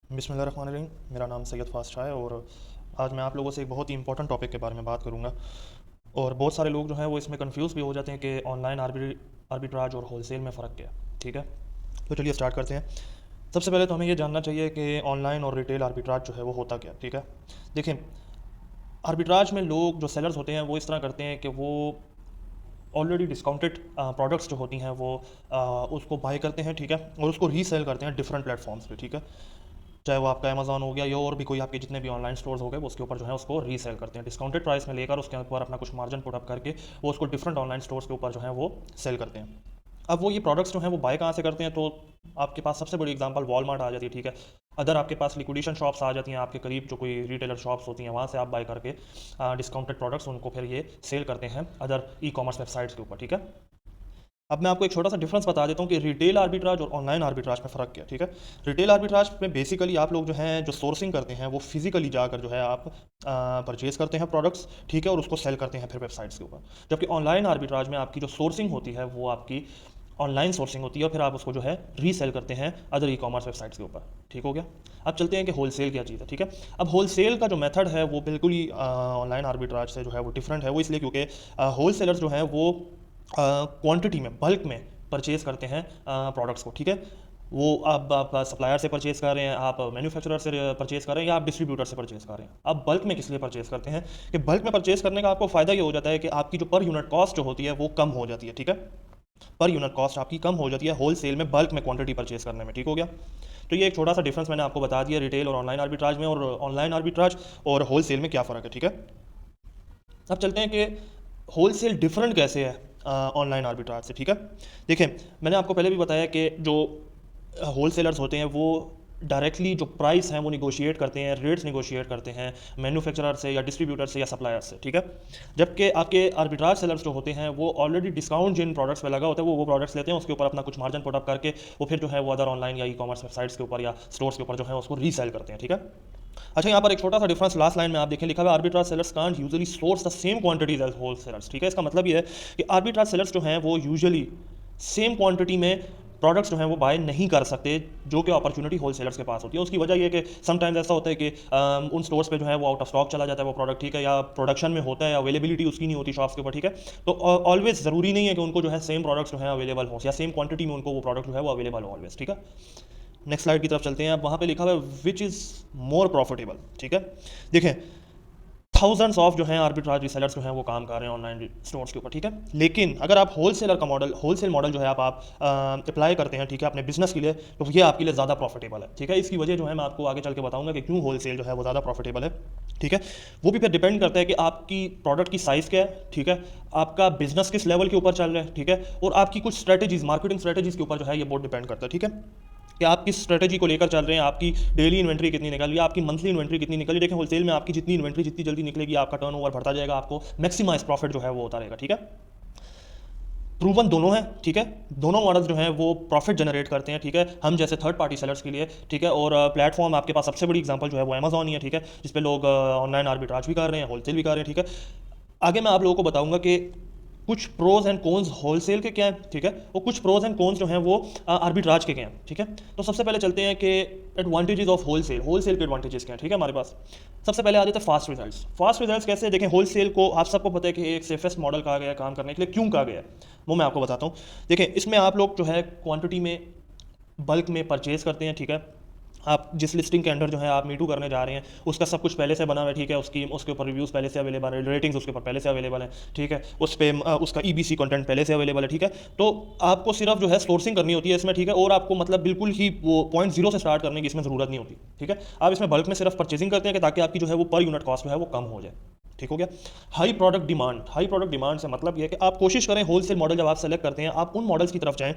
बिस्मिल्लाहिर्रहमानिर्रहीम। मेरा नाम सैयद फ़ाज़ शाह है और आज मैं आप लोगों से एक बहुत ही इंपॉर्टेंट टॉपिक के बारे में बात करूंगा। और बहुत सारे लोग जो हैं वो इसमें कंफ्यूज भी हो जाते हैं कि ऑनलाइन आर्बिट्राज और होलसेल में फ़र्क क्या है। ठीक है, तो चलिए स्टार्ट करते हैं। सबसे पहले तो हमें ये जानना चाहिए कि ऑनलाइन और रिटेल आर्बिट्राज जो है वो होता क्या। ठीक है, देखें, आर्बिट्राज में लोग जो सेलर्स होते हैं वो इस तरह करते हैं कि वो ऑलरेडी डिस्काउंटेड प्रोडक्ट्स जो होती हैं वो उसको बाय करते हैं। ठीक है, और उसको रीसेल करते हैं डिफरेंट प्लेटफॉर्म्स पे। ठीक है, चाहे वो आपका अमेजॉन हो गया या और भी कोई आपके जितने भी ऑनलाइन स्टोर्स हो गए, वो उसके ऊपर जो है उसको रीसेल करते हैं डिस्काउंटेड प्राइस में लेकर, उसके ऊपर अपना कुछ मार्जिन पुट अप करके वो उसको डिफरेंट ऑनलाइन स्टोर्स के ऊपर जो है वो सेल करते हैं। अब वो ये प्रोडक्ट्स जो हैं वो बाय कहाँ से करते हैं, तो आपके पास सबसे बड़ी एग्जांपल वॉलमार्ट आ जाती है। ठीक है, अदर आपके पास लिक्विडेशन शॉप्स आ जाती हैं, आपके करीब जो कोई रिटेलर शॉप्स होती हैं वहाँ से आप बाय करके डिस्काउंटेड प्रोडक्ट्स उनको फिर ये सेल करते हैं अदर ई कॉमर्स वेबसाइट्स के ऊपर। ठीक है, अब मैं आपको एक छोटा सा डिफरेंस बता देता हूँ कि रिटेल आर्बिट्राज और ऑनलाइन आर्बिट्राज में फ़र्क क्या है। ठीक है, रिटेल आर्बिट्राज में बेसिकली आप लोग जो हैं जो सोर्सिंग करते हैं वो फिजिकली जाकर जो है आप परचेज करते हैं प्रोडक्ट्स। ठीक है, और उसको सेल करते हैं फिर वेबसाइट्स के ऊपर। जबकि ऑनलाइन आर्बिट्राज में आपकी जो सोर्सिंग होती है वो आपकी ऑनलाइन सोर्सिंग होती है और फिर आप उसको जो है रीसेल करते हैं अदर ई कॉमर्स वेबसाइट्स के ऊपर। ठीक हो गया। अब चलते हैं कि होलसेल क्या चीज़ है। ठीक है, अब होलसेल का जो मेथड है वो बिल्कुल ही ऑनलाइन आर्बिट्राज से जो है वो डिफरेंट है। वो इसलिए क्योंकि होलसेलर्स जो हैं वो क्वांटिटी में बल्क में परचेज़ करते हैं प्रोडक्ट्स को। ठीक है, वो आप सप्लायर से परचेज़ कर रहे हैं, आप मैन्युफैक्चरर से परचेज़ कर रहे हैं या आप डिस्ट्रीब्यूटर से परचेज़ कर रहे हैं। आप बल्क में किस लिए परचेज़ करते हैं कि बल्क में परचेज़ करने का आपको फ़ायदा ये हो जाता है कि आपकी जो पर यूनिट कॉस्ट जो होती है वो कम हो जाती है। ठीक है, पर यूनिट कॉस्ट आपकी कम हो जाती है होलसेल में बल्क में क्वांटिटी परचेज़ करने में। ठीक हो गया, तो ये एक छोटा सा डिफरेंस मैंने आपको बता दिया रिटेल और ऑनलाइन आर्बिट्राज में, और ऑनलाइन आर्बिट्राज और होलसेल में क्या फ़र्क है। ठीक है, अब चलते हैं कि होलसेल डिफरेंट कैसे है ऑनलाइन आर्बिट्राज से। ठीक है, देखें, मैंने आपको पहले भी बताया कि जो होलसेलर्स होते हैं वो डायरेक्टली जो प्राइस हैं वो निगोशिएट करते हैं, रेट्स निगोशिएट करते हैं मैन्युफैक्चरर से या डिस्ट्रीब्यूटर से या सप्लायर से। ठीक है, जबकि आपके आर्बिट्राज सेलर्स जो होते हैं वो ऑलरेडी डिस्काउंट जिन प्रोडक्ट्स पे लगा होता है वो प्रोडक्ट्स लेते हैं, उसके ऊपर अपना कुछ मार्जिन पुट अप करके वो फिर जो है वो अदर ऑनलाइन या ई कॉमर्स वेबसाइट्स के ऊपर या स्टोर्स के ऊपर जो है उसको रीसेल करते हैं। ठीक है, अच्छा, यहाँ पर एक छोटा सा डिफरेंस लास्ट लाइन में आप देखें, लिखा हुआ है arbitrage sellers can't usually source the same quantities as wholesalers. ठीक है, इसका मतलब ये है कि आर्बिट्राज सेलर्स जो हैं वो यूजुअली सेम क्वांटिटी में प्रोडक्ट्स जो हैं वो बाय नहीं कर सकते जो कि अपॉर्चुनिटी होलसेलर्स के पास होती है। उसकी वजह ये है कि समटाइम्स ऐसा होता है कि उन स्टोर्स पे जो है वो आउट ऑफ स्टॉक चला जाता है वो प्रोडक्ट। ठीक है, या प्रोडक्शन में होता है, अवेलेबिलिटी उसकी नहीं होती शॉप्स के ऊपर। ठीक है, तो ऑलवेज ज़रूरी नहीं है कि उनको जो है सेम प्रोडक्ट्स जो है अवेलेबल हो या सेम क्वांटिटी में उनको वो प्रोडक्ट जो है वो अवेलेबल हो ऑलवेज। ठीक है, नेक्स्ट स्लाइड की तरफ चलते हैं। अब वहाँ पे लिखा हुआ है विच इज़ मोर प्रॉफिटेबल। ठीक है, देखें, थाउजेंड्स ऑफ जो हैं आर्बिट्राज रीसेलर्स जो हैं वो काम कर रहे हैं ऑनलाइन स्टोर्स के ऊपर। ठीक है, लेकिन अगर आप होलसेलर का मॉडल, होलसेल मॉडल जो है आप अप्लाई करते हैं, ठीक है, अपने बिजनेस के लिए, तो ये आपके लिए ज़्यादा प्रॉफिटेबल है। ठीक है, इसकी वजह जो है मैं आपको आगे चल के बताऊंगा कि क्यों होलसेल जो है वो ज़्यादा प्रॉफिटेबल है। ठीक है, वो भी फिर डिपेंड करता है कि आपकी प्रोडक्ट की साइज़ क्या है। ठीक है, आपका बिजनेस किस लेवल के ऊपर चल रहा है। ठीक है, और आपकी कुछ स्ट्रेटेजीज, मार्केटिंग स्ट्रेटेजीज के ऊपर जो है ये बहुत डिपेंड करता है। ठीक है, कि आप किस स्ट्रेटजी को लेकर चल रहे हैं, आपकी डेली इन्वेंट्री कितनी निकल रही है, आपकी मंथली इन्वेंट्री कितनी निकल रही है। देखें, होलसेल में आपकी जितनी इन्वेंट्री जितनी जल्दी निकलेगी आपका टर्नओवर बढ़ता जाएगा, आपको मैक्सिमाइज प्रॉफिट जो है वो होता रहेगा। ठीक है, प्रूवन दोनों है। ठीक है, दोनों मॉडल्स जो हैं वो प्रॉफिट जनरेट करते हैं। ठीक है, हम जैसे थर्ड पार्टी सेलर्स के लिए। ठीक है, और प्लेटफॉर्म आपके पास सबसे बड़ी एग्जांपल जो है वो अमेजॉन ही है। ठीक है, जिस पे लोग ऑनलाइन आर्बिट्राज भी कर रहे हैं, होलसेल भी कर रहे हैं। ठीक है, आगे मैं आप लोगों को बताऊंगा कि कुछ प्रोज एंड कॉन्स होलसेल के क्या हैं। ठीक है, और कुछ प्रोज एंड कॉन्स जो हैं वो आर्बिट्राज के क्या हैं। ठीक है, तो सबसे पहले चलते हैं कि एडवांटेजेस ऑफ होलसेल, होलसेल के एडवांटेजेस क्या हैं। ठीक है, हमारे पास सबसे पहले आ जाते हैं फास्ट रिजल्ट्स। फास्ट रिजल्ट्स कैसे, देखें, होलसेल को आप सबको पता है कि एक सेफेस्ट मॉडल कहा गया है काम करने के लिए। क्यों कहा गया है वो मैं आपको बताता हूँ। देखें, इसमें आप लोग जो है क्वांटिटी में बल्क में परचेज करते हैं। ठीक है, आप जिस लिस्टिंग के अंडर जो है आप मीटू करने जा रहे हैं उसका सब कुछ पहले से बना हुआ है। ठीक है, उसकी उसके ऊपर रिव्यूज़ पहले से अवेलेबल है, रेटिंग्स उसके ऊपर पहले से अवेलेबल है। ठीक है, उस पर उसका ईबीसी कंटेंट पहले से अवेलेबल है। ठीक है, तो आपको सिर्फ जो है सोर्सिंग करनी होती है इसमें। ठीक है, और आपको मतलब बिल्कुल ही वो पॉइंट जीरो से स्टार्ट करने की इसमें ज़रूरत नहीं होती। ठीक है, आप इसमें बल्क में सिर्फ परचेजिंग करते हैं कि ताकि आपकी जो है वो पर यूनिट कॉस्ट जो है वो कम हो जाए। ठीक हो गया। High product demand, high product demand से मतलब ये है कि आप कोशिश करें होलसेल मॉडल जब आप सेलेक्ट करते हैं आप उन मॉडल्स की तरफ जाएं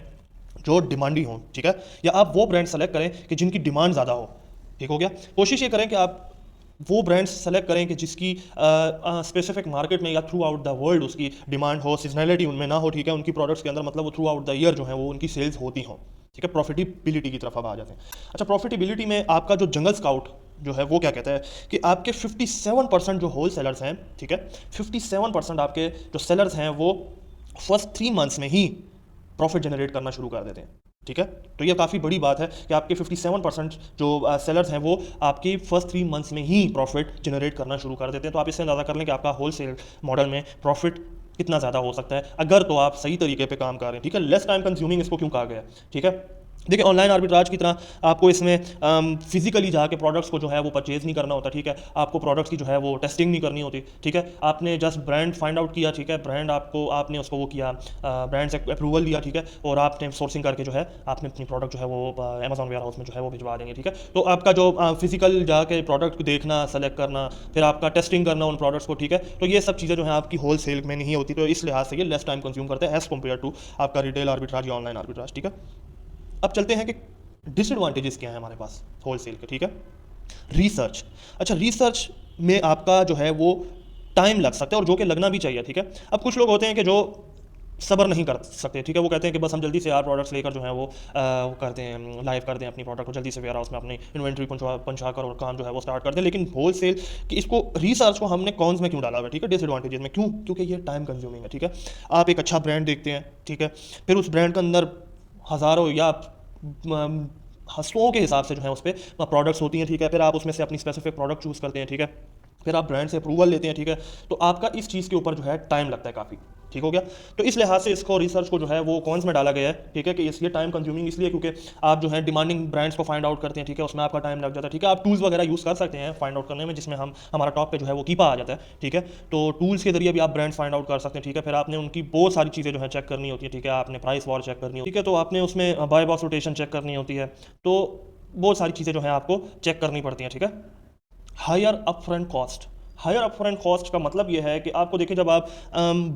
जो डिमांडी हों। ठीक है, या आप वो ब्रांड सेलेक्ट करें कि जिनकी डिमांड ज़्यादा हो। ठीक हो गया, कोशिश ये करें कि आप वो ब्रांड्स सेलेक्ट करें कि जिसकी स्पेसिफिक मार्केट में या थ्रू आउट द वर्ल्ड उसकी डिमांड हो, सीजनैलिटी उनमें ना हो। ठीक है, उनकी प्रोडक्ट्स के अंदर मतलब वो थ्रू आउट द ईयर जो है वो उनकी सेल्स होती हों। ठीक है, प्रॉफिटेबिलिटी की तरफ अब आ जाते हैं। अच्छा, प्रॉफिटेबिलिटी में आपका जो जंगल स्काउट जो है वो क्या कहता है कि आपके 57% जो होल सेलर्स हैं, ठीक है, 57% आपके जो सेलर्स हैं वो फर्स्ट 3 मंथ्स में ही प्रॉफिट जनरेट करना शुरू कर देते हैं। ठीक है। तो ये काफ़ी बड़ी बात है कि आपके 57% जो सेलर्स हैं वो आपकी फर्स्ट 3 मंथ्स में ही प्रॉफिट जनरेट करना शुरू कर देते हैं। तो आप इससे अंदाज़ा कर लें कि आपका होल सेल मॉडल में प्रॉफिट कितना ज़्यादा हो सकता है अगर तो आप सही तरीके पे काम कर रहे हैं। ठीक है, लेस टाइम कंज्यूमिंग इसको क्यों कहा गया है। ठीक है, देखिए ऑनलाइन आर्बिट्राज की तरह आपको इसमें फिजिकली जाके प्रोडक्ट्स को जो है वो परचेज नहीं करना होता। ठीक है, आपको प्रोडक्ट्स की जो है वो टेस्टिंग नहीं करनी होती। ठीक है, आपने जस्ट ब्रांड फाइंड आउट किया। ठीक है, ब्रांड आपने उसको वो किया, ब्रांड से अप्रूवल लिया। ठीक है, और आपने सोर्सिंग करके जो है आपने अपनी प्रोडक्ट जो है वो अमेजॉन वेयर हाउस में जो है वो भिजवा देंगे। ठीक है, तो आपका जो फिजिकल जाके प्रोडक्ट को देखना, सेलेक्ट करना, फिर आपका टेस्टिंग करना उन प्रोडक्ट्स को। ठीक है, तो ये सब चीज़ें जो है आपकी होल सेल में नहीं होती। तो इस लिहाज से ये लेस टाइम कंज्यूम करते हैं एज़ कम्पेयर टू आपका रिटेल आर्बिट्राज या ऑनलाइन आर्बिट्राज। ठीक है, अब चलते हैं कि डिसएडवांटेजेस क्या है हमारे पास होलसेल के। ठीक है, रिसर्च। अच्छा, रिसर्च में आपका जो है वो टाइम लग सकता है और जो कि लगना भी चाहिए। ठीक है, अब कुछ लोग होते हैं कि जो सब्र नहीं कर सकते। ठीक है, वो कहते हैं कि बस हम जल्दी से यार प्रोडक्ट्स लेकर जो है वो करते हैं, लाइव कर दें अपनी प्रोडक्ट को, जल्दी से वेयर हाउस में अपनी इन्वेंट्री पहुंचा कर और काम जो है वो स्टार्ट कर दें। लेकिन होलसेल कि इसको रिसर्च को हमने कॉन्स में क्यों डाला हुआ है। ठीक है, डिसएडवांटेजेस में क्यों, क्योंकि ये टाइम कंज्यूमिंग है। ठीक है, आप एक अच्छा ब्रांड देखते हैं। ठीक है, फिर उस ब्रांड के अंदर हज़ारों या हंसुओं के हिसाब से जो है उस पर प्रोडक्ट्स होती हैं। ठीक है, फिर आप उसमें से अपनी स्पेसिफिक प्रोडक्ट चूज़ करते हैं। ठीक है, फिर आप ब्रांड से अप्रूवल लेते हैं। ठीक है, तो आपका इस चीज़ के ऊपर जो है टाइम लगता है काफ़ी। ठीक हो गया, तो इस लिहाज से इसको रिसर्च को जो है वो कौन में डाला गया है। ठीक है, कि इसलिए टाइम कंज्यूमिंग इसलिए क्योंकि आप जो है डिमांडिंग ब्रांड्स को फाइंड आउट करते हैं। ठीक है, उसमें आपका टाइम लग जाता है। ठीक है, आप टूल्स वगैरह यूज़ कर सकते हैं फाइंड आउट करने में, जिसमें हमारा टॉप पे जो है वो कीपा आ जाता है। ठीक है, तो टूल्स के जरिए भी आप ब्रांड्स फाइंड आउट कर सकते हैं। ठीक है, फिर आपने उनकी बहुत सारी चीज़ें जो है चेक करनी होती है। ठीक है, आपने प्राइस वॉर चेक करनी होती है। ठीक है, तो आपने उसमें बाय बॉक्स रोटेशन चेक करनी होती है। तो बहुत सारी चीज़ें जो है आपको चेक करनी पड़ती हैं। ठीक है, higher upfront cost. Higher upfront cost का मतलब ये है कि आपको देखिए, जब आप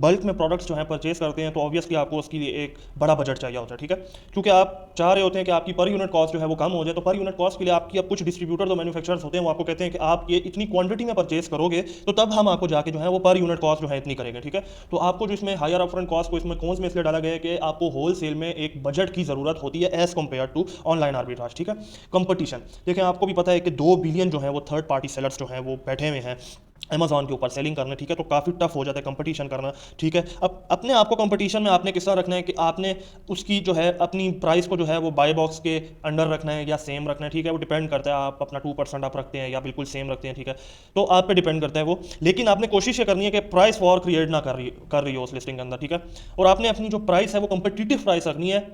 बल्क में प्रोडक्ट्स जो हैं परचेज करते हैं तो ऑब्वियसली आपको उसके लिए एक बड़ा बजट चाहिए होता है। ठीक है, क्योंकि आप चाह रहे होते हैं कि आपकी पर यूनिट कॉस्ट जो है वो कम हो जाए। तो पर यूनिट कॉस्ट के लिए आपकी अब कुछ डिस्ट्रीब्यूटर तो मैन्युफैक्चरर्स होते हैं, वो आपको कहते हैं कि आप ये इतनी क्वांटिटी में परचेज करोगे तो तब हम आपको जाके जो है वो पर यूनिट कॉस्ट जो है इतनी करेंगे। ठीक है, तो आपको जो इसमें हायर अपफ्रंट कॉस्ट को इसमें कौन में इसलिए डाला गया है कि आपको होल सेल में एक बजट की ज़रूरत होती है as compare to online arbitrage. ठीक है, कंपटीशन देखिए, आपको भी पता है कि 2 बिलियन जो है वो थर्ड पार्टी सेलर्स जो हैं वो बैठे हुए हैं अमेजॉन के ऊपर सेलिंग करना। ठीक है, तो काफ़ी टफ हो जाता है कंपटीशन करना। ठीक है, अब अपने आप को कंपटीशन में आपने किस तरह रखना है कि आपने उसकी जो है अपनी प्राइस को जो है वो बाय बॉक्स के अंडर रखना है या सेम रखना है। ठीक है, वो डिपेंड करता है, आप अपना 2% आप रखते हैं या बिल्कुल सेम रखते हैं। ठीक है, तो आप पे डिपेंड करता है वो, लेकिन आपने कोशिश ये करनी है कि प्राइस वॉर क्रिएट ना कर रही हो उस लिस्टिंग के अंदर। ठीक है, और आपने अपनी जो प्राइस है वो कंपटीटिव प्राइस रखनी है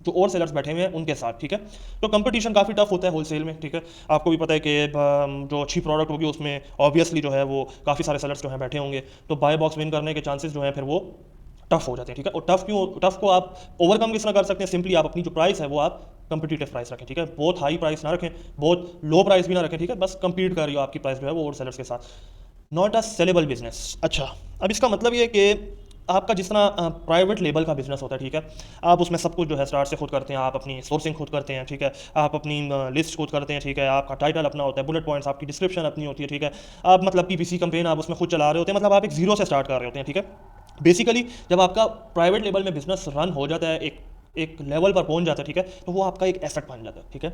जो और सेलर्स बैठे हुए हैं उनके साथ। ठीक है, तो कंपटीशन काफ़ी टफ होता है होलसेल में। ठीक है, आपको भी पता है कि जो अच्छी प्रोडक्ट होगी उसमें ऑब्वियसली जो है वो काफ़ी सारे सेलर्स जो हैं बैठे होंगे, तो बाय बॉक्स विन करने के चांसेस जो हैं फिर वो टफ हो जाते हैं। ठीक है, और टफ को आप ओवरकम किस तरह कर सकते हैं, सिंपली आप अपनी जो प्राइस है वो आप कंपटीटिव प्राइस रखें। ठीक है, बहुत हाई प्राइस ना रखें, बहुत लो प्राइस भी ना रखें। ठीक है, बस कंपीट कर रही हो आपकी प्राइस जो है वो और सेलर्स के साथ। Not a sellable business. अच्छा, अब इसका मतलब ये है कि आपका जिस तरह प्राइवेट लेबल का बिजनेस होता है। ठीक है, आप उसमें सब कुछ जो है स्टार्ट से खुद करते हैं, आप अपनी सोर्सिंग खुद करते हैं। ठीक है, आप अपनी लिस्ट खुद करते हैं। ठीक है, आपका टाइटल अपना होता है, बुलेट पॉइंट्स आपकी डिस्क्रिप्शन अपनी होती है। ठीक है, आप मतलब पीपीसी कैंपेन आप उसमें खुद चला रहे होते हैं, मतलब आप एक जीरो से स्टार्ट कर रहे होते हैं। ठीक है, बेसिकली जब आपका प्राइवेट लेवल में बिजनेस रन हो जाता है, एक लेवल पर पहुंच जाता है। ठीक है, तो वो आपका एक एसेट बन जाता है। ठीक है,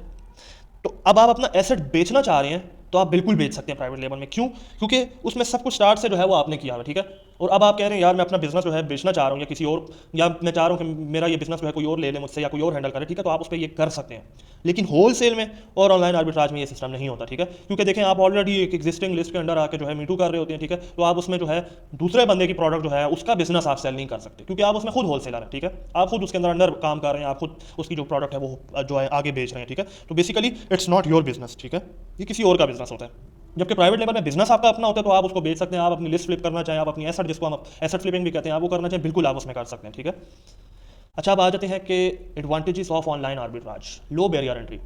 तो अब आप अपना एसेट बेचना चाह रहे हैं तो आप बिल्कुल बेच सकते हैं प्राइवेट लेवल में। क्यों, क्योंकि उसमें सब कुछ स्टार्ट से जो है वो आपने किया हुआ है। ठीक है, और अब आप कह रहे हैं यार मैं अपना बिजनेस जो है बेचना चाह रहा हूँ या किसी और, या मैं चाह रहा हूँ कि मेरा ये बिजनेस जो है कोई और ले ले मुझसे या कोई और हैंडल करे। ठीक है, तो आप उस पर ये कर सकते हैं, लेकिन होलसेल में और ऑनलाइन आर्बिट्राज में ये सिस्टम नहीं होता। ठीक है, क्योंकि देखें आप ऑलरेडी एक एग्जिस्टिंग लिस्ट के अंडर आके जो है मीटू कर रहे होते हैं। ठीक है, तो आप उसमें जो है दूसरे बंदे की प्रोडक्ट जो है उसका बिजनेस आप सेल नहीं कर सकते, क्योंकि आप उसमें खुद होलसेलर है। ठीक है, आप खुद उसके अंदर काम कर रहे हैं, आप खुद उसकी जो प्रोडक्ट है वो जो है आगे बेच रहे हैं। ठीक है, तो basically it's not your business. ठीक है, ये किसी और का बिजनेस होता है। जबकि प्राइवेट लेवल में बिजनेस आपका अपना होता है, तो आप उसको बेच सकते हैं, आप अपनी लिस्ट फ्लिप करना चाहें, आप अपनी एसेट, जिसको हम एसेट फ्लिपिंग भी कहते हैं, आप वो करना चाहें, बिल्कुल आप उसमें कर सकते हैं। ठीक है, अच्छा, अब आ जाते हैं कि advantages of online arbitrage. Low barrier entry.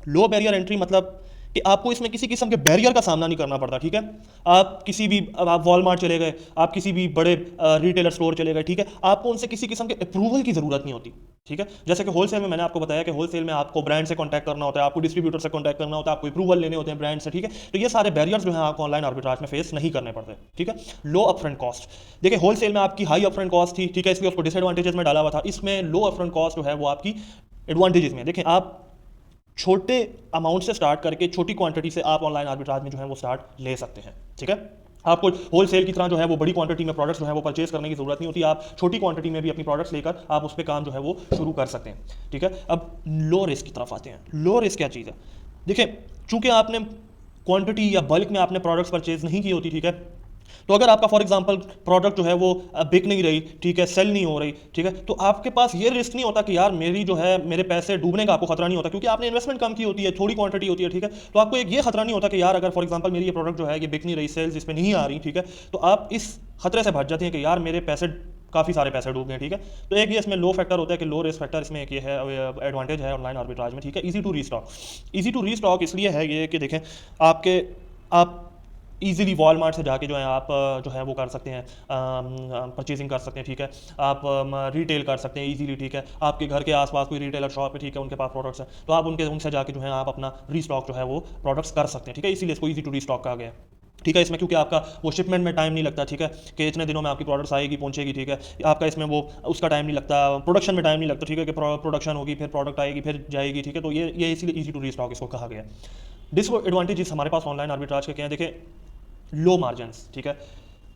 Low barrier entry मतलब कि आपको इसमें किसी किस्म के बैरियर का सामना नहीं करना पड़ता। ठीक है, आप किसी भी, अब आप वॉलमार्ट चले गए, आप किसी भी बड़े रिटेलर स्टोर चले गए। ठीक है, आपको उनसे किसी किस्म के अप्रूवल की ज़रूरत नहीं होती। ठीक है, जैसे कि होलसेल में मैंने आपको बताया कि होलसेल में आपको ब्रांड से कॉन्टैक्ट करना होता है, आपको डिस्ट्रीब्यूटर से कॉन्टैक्ट करना होता है, आपको अप्रूवल लेने होते हैं ब्रांड से। ठीक है, तो ये सारे बैरियर्स जो हैं आपको ऑनलाइन आर्बिट्राज में फेस नहीं करने पड़ते। ठीक है, लो अपफ्रंट कॉस्ट। देखिए होलसेल में आपकी हाई अपफ्रंट कॉस्ट थी। ठीक है, इसलिए उसको डिसएडवांटेजेस में डाला हुआ था। इसमें लो अपफ्रंट कॉस्ट जो है वो आपकी एडवांटेजेस में। देखिए, आप छोटे अमाउंट से स्टार्ट करके छोटी क्वांटिटी से आप ऑनलाइन आर्बिट्राज में जो है वो स्टार्ट ले सकते हैं। ठीक है, आपको होल सेल की तरह जो है वो बड़ी क्वांटिटी में प्रोडक्ट्स जो है वो परचेज करने की जरूरत नहीं होती, आप छोटी क्वांटिटी में भी अपनी प्रोडक्ट्स लेकर आप उस पर काम जो है वो शुरू कर सकते हैं। ठीक है, अब लो रिस्क की तरफ आते हैं। लो रिस्क क्या चीज़ है? देखिए, चूंकि आपने क्वांटिटी या बल्क में आपने प्रोडक्ट्स परचेज नहीं की होती, ठीक है, तो अगर आपका फॉर एग्जांपल प्रोडक्ट जो है वो बिक नहीं रही, ठीक है, सेल नहीं हो रही, ठीक है, तो आपके पास ये रिस्क नहीं होता कि यार मेरी जो है मेरे पैसे डूबने का आपको खतरा नहीं होता, क्योंकि आपने इन्वेस्टमेंट कम की होती है, थोड़ी क्वांटिटी होती है, ठीक है, तो आपको एक ये खतरा नहीं होता कि यार अगर फॉर एग्जांपल मेरी ये प्रोडक्ट जो है ये बिक नहीं रही, सेल्स इस पर नहीं आ रही, ठीक है, तो आप इस खतरे से बच जाते हैं कि यार मेरे पैसे काफ़ी सारे पैसे डूब गए, ठीक है। तो एक ये इसमें लो फैक्टर होता है कि लो रिस्क फैक्टर इसमें एक ये है एडवांटेज है ऑनलाइन आर्बिट्राज में, ठीक है। Easy to restock, easy to restock इसलिए है ये कि देखें, आपके आप ईजिली वॉलमार्ट से जाके जो है आप जो है वो कर सकते हैं, परचेजिंग कर सकते हैं, ठीक है, आप रिटेल कर सकते हैं ईजिली, ठीक है, आपके घर के आसपास कोई रिटेलर शॉप है, ठीक है, उनके पास प्रोडक्ट्स हैं, तो आप उनसे जाके जो है आप अपना रीस्टॉक जो है वो प्रोडक्ट्स कर सकते हैं, ठीक है, इसीलिए इसको ईजी टू रीस्टॉक कहा गया है। ठीक है, इसमें क्योंकि आपका वो शिपमेंट में टाइम नहीं लगता, ठीक है, कि इतने दिनों में आपकी प्रोडक्ट्स आएगी पहुंचेगी, ठीक है, आपका इसमें वो उसका टाइम नहीं लगता, प्रोडक्शन में टाइम नहीं लगता, ठीक है, कि प्रोडक्शन होगी फिर प्रोडक्ट आएगी फिर जाएगी, ठीक है, तो ये इसीलिए ईजी टू रीस्टॉक इसको कहा गया है। डिसएडवांटेजेस हमारे पास ऑनलाइन आर्बिट्राज के क्या हैं? देखें, लो मार्जिनस, ठीक है।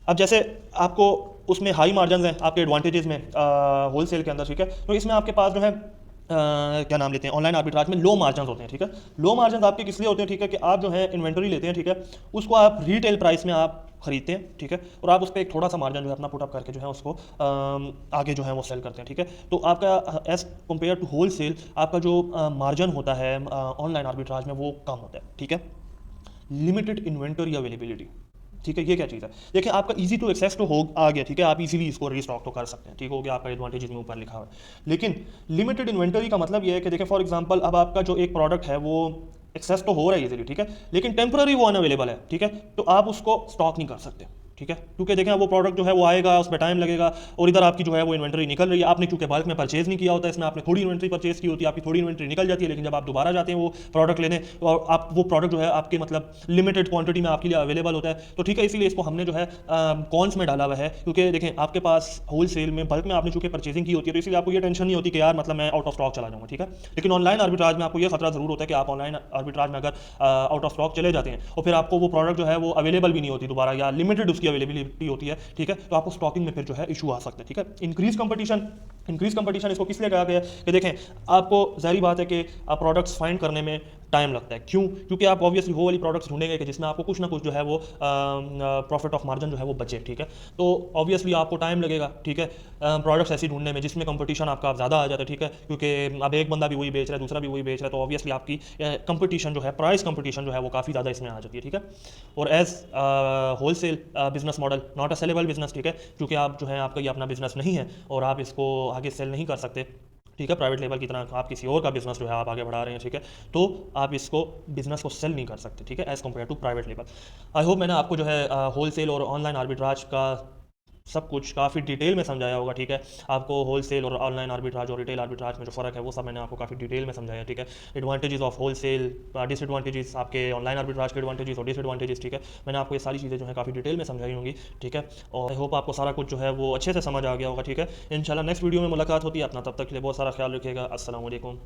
अब जैसे आपको उसमें हाई मार्जिन हैं आपके एडवांटेजेस में होल सेल के अंदर, ठीक है, तो इसमें आपके पास जो है क्या नाम लेते हैं, ऑनलाइन आर्बिट्राज में लो मार्जिन होते हैं, ठीक है। लो मार्जिन आपके किस लिए होते हैं? ठीक है, कि आप जो है इन्वेंटरी लेते हैं, ठीक है, उसको आप रिटेल प्राइस में आप खरीदते हैं, ठीक है, और आप उस पर एक थोड़ा सा मार्जिन जो है अपना पुटअप करके जो है उसको आगे जो है वो सेल करते हैं, ठीक है। तो आपका as compare to wholesale आपका जो मार्जिन होता है ऑनलाइन आर्बिट्राज में वो कम होता है, ठीक है। लिमिटेड इन्वेंटरी अवेलेबिलिटी, ठीक है, ये क्या चीज़ है? देखिए, आपका इजी टू एक्सेस तो हो आ गया, ठीक है, आप इजीली इसको रीस्टॉक तो कर सकते हैं, ठीक हो गया, आपका एडवांटेज में ऊपर लिखा हुआ है। लेकिन लिमिटेड इन्वेंटरी का मतलब ये है कि देखिए फॉर एग्जांपल अब आपका जो एक प्रोडक्ट है वो एक्सेस तो हो रहा है इजीली, ठीक है, लेकिन टेम्पररी वो अनअवेलेबल है, ठीक है, तो आप उसको स्टॉक नहीं कर सकते, ठीक है, क्योंकि देखें वो प्रोडक्ट जो है वो आएगा, उस पर टाइम लगेगा, और इधर आपकी जो है वो इन्वेंटरी निकल रही है, आपने चूंकि बल्क में परचेज नहीं किया होता, इसमें आपने थोड़ी इन्वेंटरी परचेज की होती है, आपकी थोड़ी इन्वेंटरी निकल जाती है, लेकिन जब आप दोबारा जाते हैं वो प्रोडक्ट लेने और आप वो प्रोडक्ट जो है आपके मतलब लिमिटेड क्वांटिटी में आपके लिए अवेलेबल होता है, तो ठीक है, इसीलिए इसको हमने जो है कॉन्स में डाला हुआ है, क्योंकि देखें आपके पास होल सेल में बल्क में आपने चूंकि परचेजिंग की होती है, तो इसलिए आपको ये टेंशन नहीं होती कि यार मतलब मैं आउट ऑफ स्टॉक चला जाऊंगा, ठीक है। लेकिन ऑनलाइन आर्बिट्राज में आपको ये खतरा जरूर होता है कि आप ऑनलाइन आर्बिट्राज में अगर आउट ऑफ स्टॉक चले जाते हैं और फिर आपको वो प्रोडक्ट जो है वो अवेलेबल भी नहीं होती दोबारा, या लिमिटेड उसकी अवेलेबिलिटी होती है, ठीक है, तो आपको स्टॉकिंग में फिर जो है इशू आ सकते हैं, ठीक है। इंक्रीज कंपटीशन इसको किस लिए कहा गया है कि देखें, आपको जाहिर बात है कि आप प्रोडक्ट्स फाइंड करने में टाइम लगता है, क्यों? क्योंकि आप ऑब्वियसली वो वाली प्रोडक्ट्स ढूंढेंगे कि जिसमें आपको कुछ ना कुछ जो है वो प्रॉफिट ऑफ मार्जिन जो है वो बचे, ठीक है, तो ऑब्वियसली आपको टाइम लगेगा, ठीक है, प्रोडक्ट्स ऐसी ढूंढने में जिसमें कंपटीशन आपका ज़्यादा आ जाता है, ठीक है, क्योंकि अब एक बंदा भी वही बेच रहा है, दूसरा भी वही बेच रहा है, तो ऑब्वियसली आपकी कंपटीशन जो है, प्राइस कंपटीशन जो है वो काफ़ी ज़्यादा इसमें आ जाती है, ठीक है। और as wholesale business model not a sellable business, ठीक है, क्योंकि आप जो है आपका ये अपना बिजनेस नहीं है और आप इसको आगे सेल नहीं कर सकते, ठीक है, प्राइवेट लेवल की तरह आप किसी और का बिजनेस जो है आप आगे बढ़ा रहे हैं, ठीक है, तो आप इसको बिजनेस को सेल नहीं कर सकते, ठीक है, as compare to private level. I hope मैंने आपको जो है होल सेल और ऑनलाइन आर्बिट्राज का सब कुछ काफ़ी डिटेल में समझाया होगा, ठीक है, आपको होल सेल और ऑनलाइन आर्बिट्राज और रिटेल आर्बिट्राज में जो फ़र्क है वो सब मैंने आपको काफ़ी डिटेल में समझाया, ठीक है। Advantages of wholesale, disadvantages आपके ऑनलाइन आर्बिट्राज के एडवांटेजेस और डिसएडवांटेजेस, ठीक है, मैंने आपको ये सारी चीज़ें जो है काफ़ी डिटेल में समझाई होंगी, ठीक है, और आई होप आपको सारा कुछ जो है वो अच्छे से समझ आ गया होगा, ठीक है। इंशाल्लाह नेक्स्ट वीडियो में मुलाकात होती है, अपना तब तक के लिए बहुत सारा ख्याल रखिएगा। अस्सलाम वालेकुम।